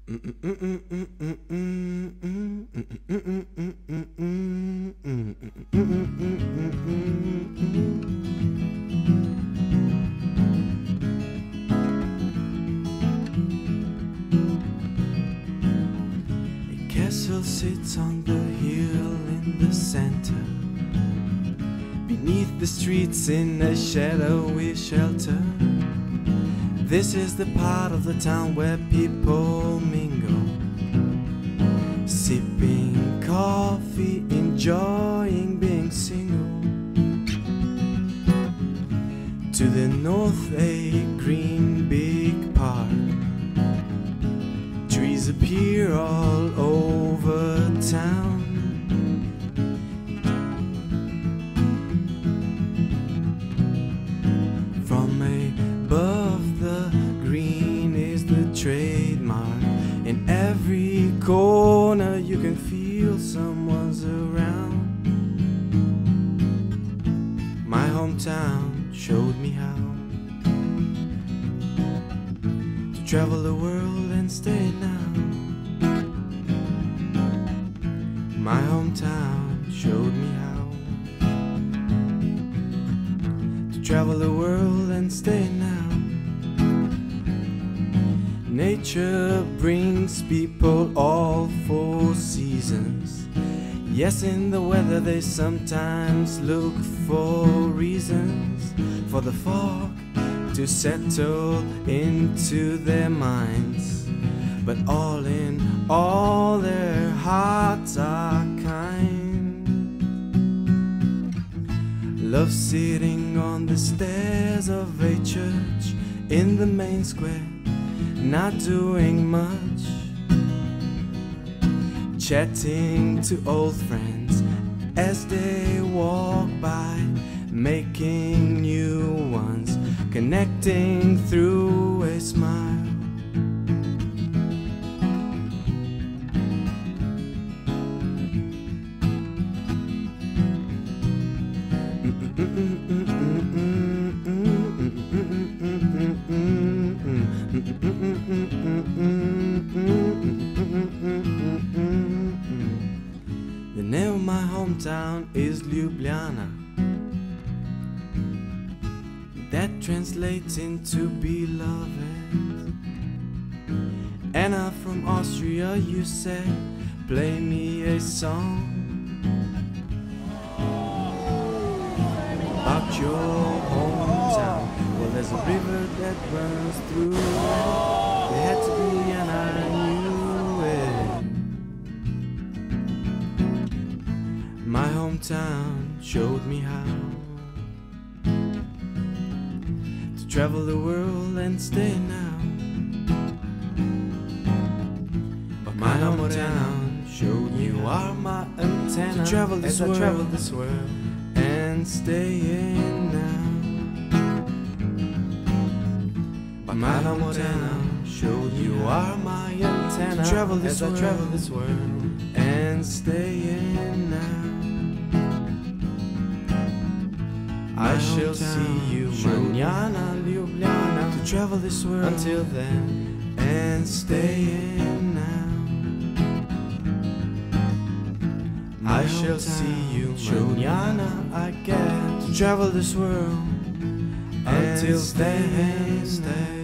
Castle sits on the hill in the center. Beneath the streets in a shadowy shelter. This is the part of the town where people mingle, sipping coffee, enjoying being single. To the north a green big park. Trees appear all over town. From above the green is the trademark. In every corner you can feel someone's around. My hometown showed me how to travel the world and stay now. My hometown showed me how to travel the world and stay now. Nature brings people all 4 seasons. Yes, in the weather they sometimes look for reasons for the fog to settle into their minds. But all in all their hearts are kind. Love sitting on the stairs of a church in the main square, not doing much, chatting to old friends as they walk by, making new ones, connecting through a smile. The name of my hometown is Ljubljana. That translates into beloved. Anna from Austria, you said, play me a song about your hometown. Well, there's a river that runs through it. It had to be, and I knew it. My hometown showed me how to travel the world and stay now. But my hometown showed me you are my antenna to travel this world, travel this world and stay in now. But my hometown showed you are my antenna to travel this world, travel this world and stay in now. I shall see you mañana, Ljubljana, to travel this world until then and stay in now. I shall see you mañana again to travel this world until then.